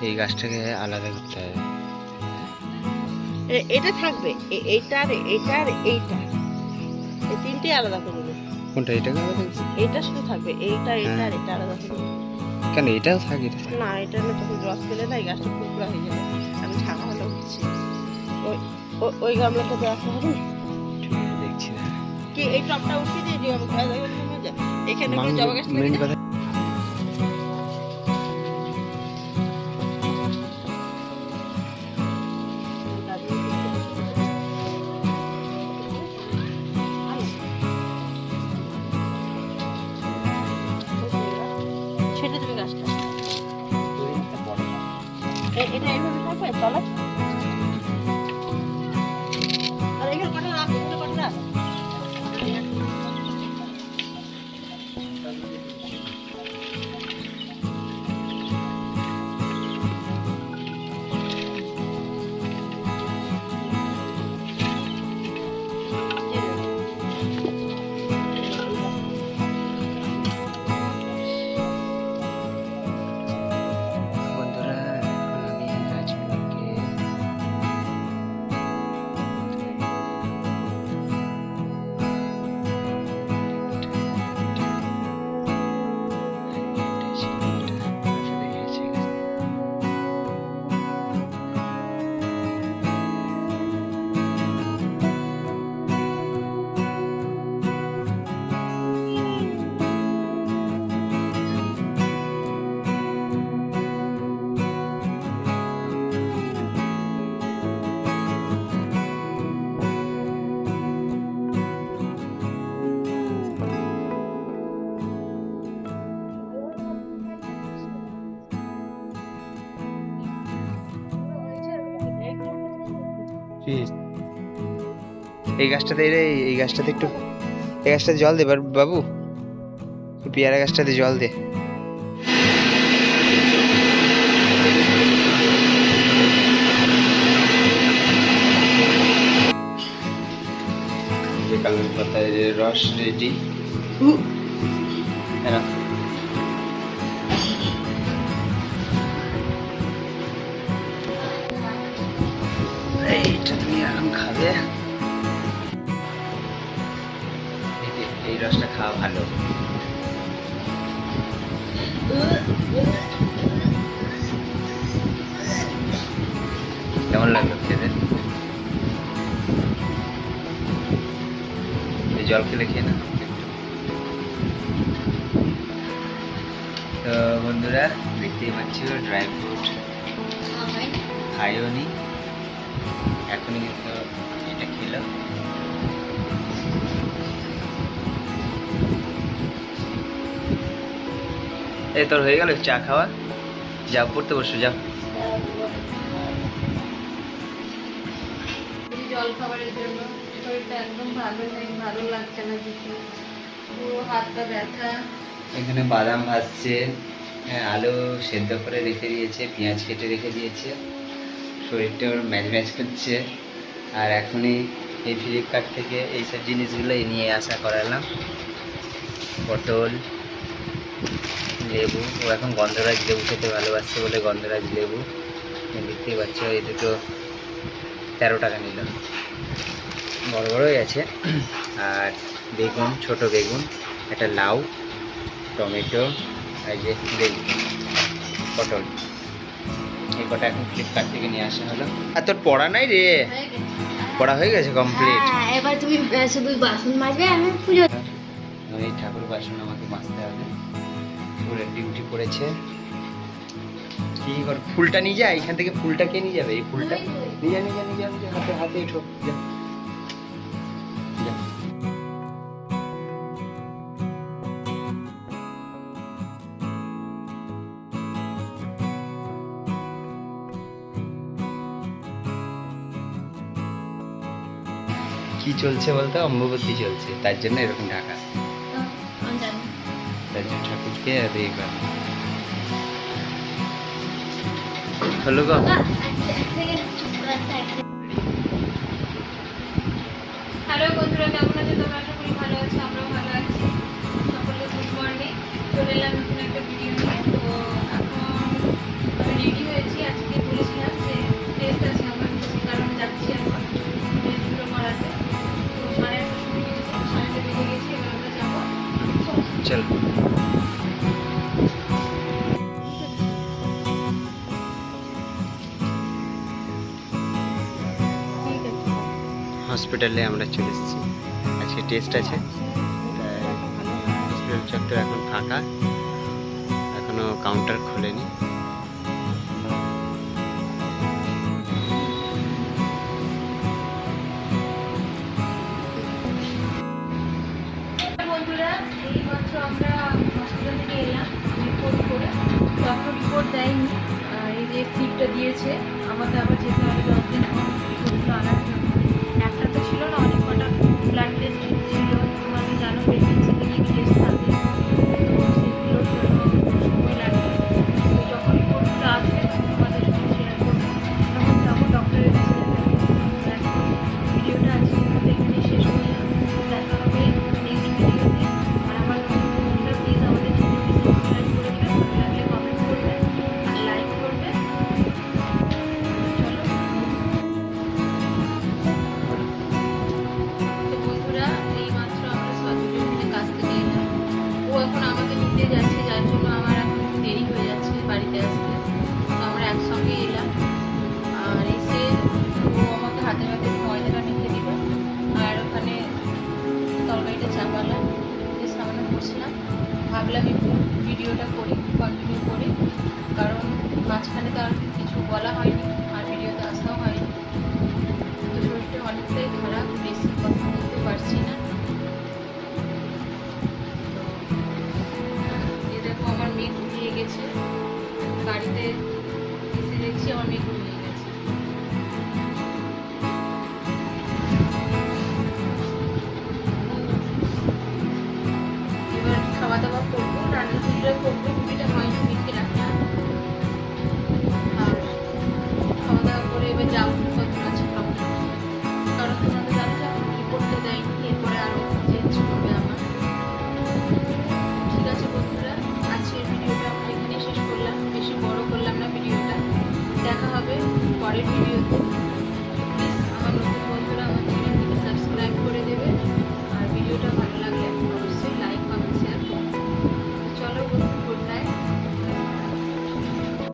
এই গাছটাকে আলাদা করতে হবে। এটা থাকবে, এইটার এইটার এইটা, এই তিনটে আলাদা করে দেবো। কোনটা? এটাকে আলাদা করতে? এইটা শুধু থাকবে, এইটা এইটা আর এটা আলাদা করে দেবো। কেন এটাও থাকে? এটা থাকে না, এটা না, তখন রস পেলে না এই গাছটা ফুরফুরা হয়ে যাবে। আমি ছাকা হলে হচ্ছি ওই ওই গামলাটাতে রাখা হবে না? দেখছি না কি এই টপটা উঠিয়ে দিয়ে দিও, আমি খাওয়া দাওয়া করে যা এখানে করে জবা গাছ মেন লাগিয়ে কথা। ছেড়ে দেবে গাছটা। এটা এইভাবে থাকবে তলা। আর এখানে কটা রাখ, এখানে কটা রাখ। বন্ধুরা এখন আমি এই গাছগুলোকে এই গাছটাতে এই গাছটাতে একটু, এই গাছটাতে জল দে বাবু, পেয়ারা গাছটাতে জল দে। কালের পাতায় রস রেডি। এইটা তুমি এখন খাবে। এই রসটা খাওয়া ভালো। কেমন লাগলো খেতে? এই জল খেলে খেয়ে না। তো বন্ধুরা দেখতেই পাচ্ছ ড্রাই ফ্রুট খাইও নি, এখনই কিন্তু এটা খেলো। এই তোর হয়ে গেল চা খাওয়া? যা পড়তে বসো, যা। জল খাবারের জন্য শরীরটা একদম ভালো নেই, ভালো লাগছে না কিছু, পুরো হাতটা ব্যথা। এখানে বাদাম ভাজছে, আলু সেদ্ধ করে রেখে দিয়েছে, পেঁয়াজ কেটে রেখে দিয়েছে, শরীরটা ওর ম্যাচ ম্যাচ করছে। আর এখনই এই ফ্লিপকার্ট থেকে এইসব জিনিসগুলো নিয়ে আসা করালাম। পটল, লেবু, ও এখন গন্ধরাজ লেবু খেতে ভালোবাসছে বলে গন্ধরাজ লেবু দেখতেই পাচ্ছ। এই দুটো 13 টাকা নিল, বড় বড়ই আছে। আর বেগুন, ছোট বেগুন, একটা লাউ, টমেটো, আর যে বেগুন, পটল, এই কটা এখন ফ্লিপকার্ট থেকে নিয়ে আসা হলো। আর তোর পড়া নাই রে? পড়া হয়ে গেছে কমপ্লিট। এবার তুমি শুধু বাসন মাজবে, আমি পুজো। এই ঠাকুর বাসন আমাকে মাজতে হবে। পুরো ডিউটি পড়েছে। কি কর, ফুলটা নিয়ে যা, এখান থেকে ফুলটা কে নিয়ে যাবে? এই ফুলটা নিয়ে যা, হাতে হাতে এঠো, যা যা। কি চলছে বলতে? অম্বুবতী চলছে, তার জন্য এরকম ঢাকা। তার জন্য ঠাকুরকে দেখবেন হলো গো। হ্যালো বন্ধুরা, কেমন আছে তোমরা? আশা করি ভালো আছো, আমরাও ভালো আছি। সকলকে গুড মর্নিং। চলে এলাম নতুন একটা ভিডিও নিয়ে। তো এখন আমি রেডি হয়েছি, হসপিটালে আমরা চলে এসেছি, আজকে টেস্ট আছে। তাই হসপিটাল চত্বর এখন ফাঁকা, এখনো কাউন্টার খোলেনি। বন্ধুরা, এই মাত্র আমরা হসপিটাল থেকে এলাম রিপোর্ট করে। তো এখনো রিপোর্ট দেয়নি। এই যে সিটটা দিয়েছে, আমাকে আবার যেতে হবে 10 দিন পর রিপোর্টগুলো আনার জন্য। একটা তো ছিল না, অনেক কটা ব্লাড টেস্ট ছিল। তোমাকে জানো প্রেগনেন্সিতে কি টেস্ট থাকে, তো সেগুলোর জন্য সময় লাগবে। তো যখন রিপোর্টগুলো আসবে তোমাদের সাথে শেয়ার করবো, তখন যাবো ডক্টরের কাছে। এখন ভিডিওটা আজকে এখানে শেষ করলাম। দেখা হবে নেক্সট ভিডিওতে। আর আমার বন্ধুরা প্লিজ আমাদের চ্যানেলটি সাবস্ক্রাইব করে দেবেন, ভালো লাগলে কমেন্ট করবেন আর লাইক করবেন। চলো। তো বন্ধুরা, এই মাত্র আমরা সজনের কাছ থেকে এলাম। ও এখন আমাকে নিতে যাচ্ছে, যার জন্য আমার এখন একটু দেরি হয়ে যাচ্ছে বাড়িতে আসতে। তো আমরা একসঙ্গে এলাম। আর এসে ও আমাকে হাতে হাতে ময়দাটা মেখে দিল, আর ওখানে তরকারিটা চাপালাম, যে সামনে বসলাম। ভাবলাম একটু ভিডিওটা করি, কন্টিনিউ করি, কারণ মাঝখানে তো আর কিছু বলা হয়নি।